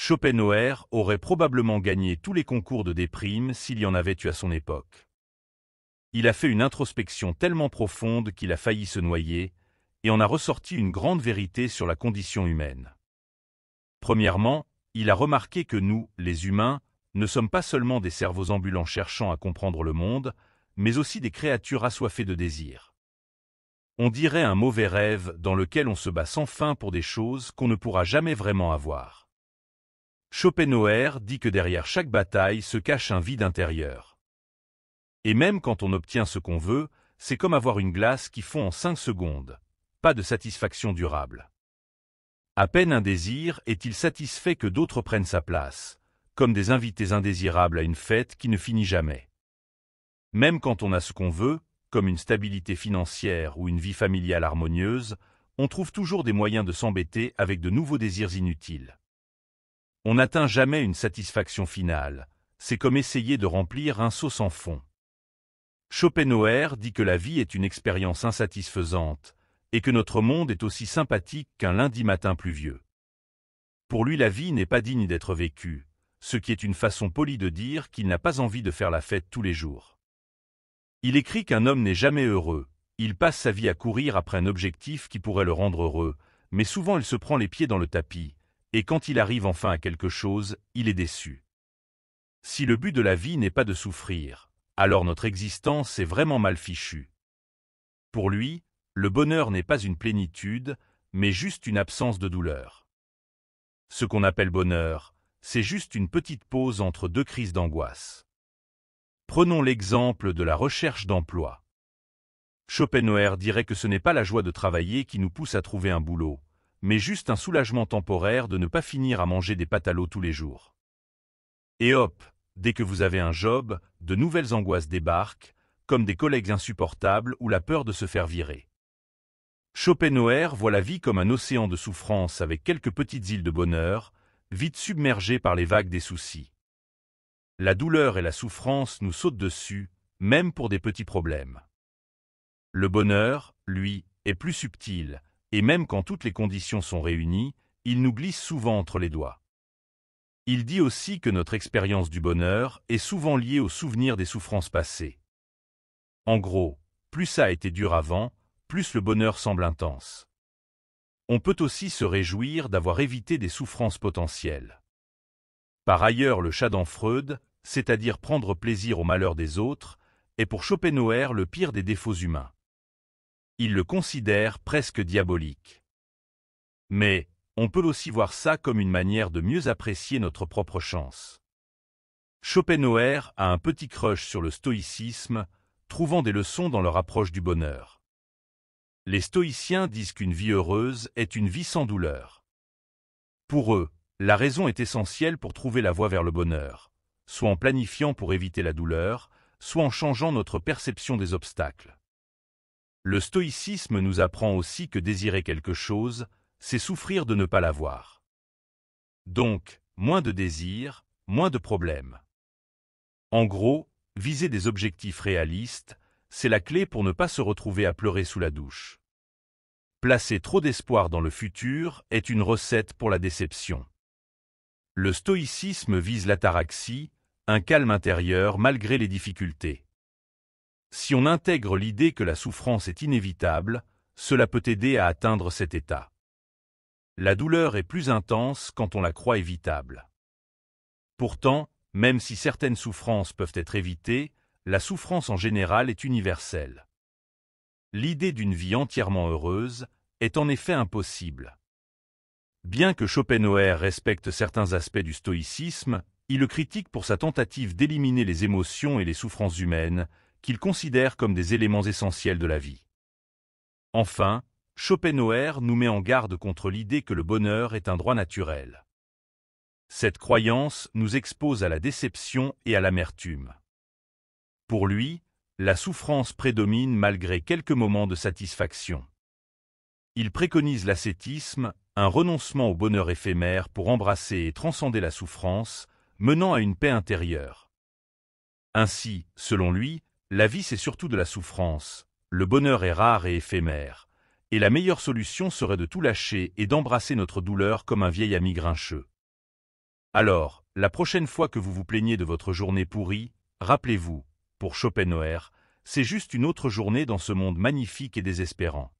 Schopenhauer aurait probablement gagné tous les concours de déprime s'il y en avait eu à son époque. Il a fait une introspection tellement profonde qu'il a failli se noyer, et en a ressorti une grande vérité sur la condition humaine. Premièrement, il a remarqué que nous, les humains, ne sommes pas seulement des cerveaux ambulants cherchant à comprendre le monde, mais aussi des créatures assoiffées de désir. On dirait un mauvais rêve dans lequel on se bat sans fin pour des choses qu'on ne pourra jamais vraiment avoir. Schopenhauer dit que derrière chaque bataille se cache un vide intérieur. Et même quand on obtient ce qu'on veut, c'est comme avoir une glace qui fond en 5 secondes. Pas de satisfaction durable. À peine un désir est-il satisfait que d'autres prennent sa place, comme des invités indésirables à une fête qui ne finit jamais. Même quand on a ce qu'on veut, comme une stabilité financière ou une vie familiale harmonieuse, on trouve toujours des moyens de s'embêter avec de nouveaux désirs inutiles. On n'atteint jamais une satisfaction finale, c'est comme essayer de remplir un seau sans fond. Schopenhauer dit que la vie est une expérience insatisfaisante, et que notre monde est aussi sympathique qu'un lundi matin pluvieux. Pour lui, la vie n'est pas digne d'être vécue, ce qui est une façon polie de dire qu'il n'a pas envie de faire la fête tous les jours. Il écrit qu'un homme n'est jamais heureux, il passe sa vie à courir après un objectif qui pourrait le rendre heureux, mais souvent il se prend les pieds dans le tapis, et quand il arrive enfin à quelque chose, il est déçu. Si le but de la vie n'est pas de souffrir, alors notre existence est vraiment mal fichue. Pour lui, le bonheur n'est pas une plénitude, mais juste une absence de douleur. Ce qu'on appelle bonheur, c'est juste une petite pause entre deux crises d'angoisse. Prenons l'exemple de la recherche d'emploi. Schopenhauer dirait que ce n'est pas la joie de travailler qui nous pousse à trouver un boulot, mais juste un soulagement temporaire de ne pas finir à manger des pâtes à l'eau tous les jours. Et hop, dès que vous avez un job, de nouvelles angoisses débarquent, comme des collègues insupportables ou la peur de se faire virer. Schopenhauer voit la vie comme un océan de souffrance avec quelques petites îles de bonheur, vite submergées par les vagues des soucis. La douleur et la souffrance nous sautent dessus, même pour des petits problèmes. Le bonheur, lui, est plus subtil, et même quand toutes les conditions sont réunies, il nous glisse souvent entre les doigts. Il dit aussi que notre expérience du bonheur est souvent liée au souvenir des souffrances passées. En gros, plus ça a été dur avant, plus le bonheur semble intense. On peut aussi se réjouir d'avoir évité des souffrances potentielles. Par ailleurs, le chat dans Freud, c'est-à-dire prendre plaisir au malheur des autres, est pour Schopenhauer le pire des défauts humains. Il le considère presque diabolique. Mais, on peut aussi voir ça comme une manière de mieux apprécier notre propre chance. Schopenhauer a un petit crush sur le stoïcisme, trouvant des leçons dans leur approche du bonheur. Les stoïciens disent qu'une vie heureuse est une vie sans douleur. Pour eux, la raison est essentielle pour trouver la voie vers le bonheur, soit en planifiant pour éviter la douleur, soit en changeant notre perception des obstacles. Le stoïcisme nous apprend aussi que désirer quelque chose, c'est souffrir de ne pas l'avoir. Donc, moins de désirs, moins de problèmes. En gros, viser des objectifs réalistes, c'est la clé pour ne pas se retrouver à pleurer sous la douche. Placer trop d'espoir dans le futur est une recette pour la déception. Le stoïcisme vise l'ataraxie, un calme intérieur malgré les difficultés. Si on intègre l'idée que la souffrance est inévitable, cela peut aider à atteindre cet état. La douleur est plus intense quand on la croit évitable. Pourtant, même si certaines souffrances peuvent être évitées, la souffrance en général est universelle. L'idée d'une vie entièrement heureuse est en effet impossible. Bien que Schopenhauer respecte certains aspects du stoïcisme, il le critique pour sa tentative d'éliminer les émotions et les souffrances humaines, qu'il considère comme des éléments essentiels de la vie. Enfin, Schopenhauer nous met en garde contre l'idée que le bonheur est un droit naturel. Cette croyance nous expose à la déception et à l'amertume. Pour lui, la souffrance prédomine malgré quelques moments de satisfaction. Il préconise l'ascétisme, un renoncement au bonheur éphémère pour embrasser et transcender la souffrance, menant à une paix intérieure. Ainsi, selon lui, la vie c'est surtout de la souffrance, le bonheur est rare et éphémère, et la meilleure solution serait de tout lâcher et d'embrasser notre douleur comme un vieil ami grincheux. Alors, la prochaine fois que vous vous plaignez de votre journée pourrie, rappelez-vous, pour Schopenhauer, c'est juste une autre journée dans ce monde magnifique et désespérant.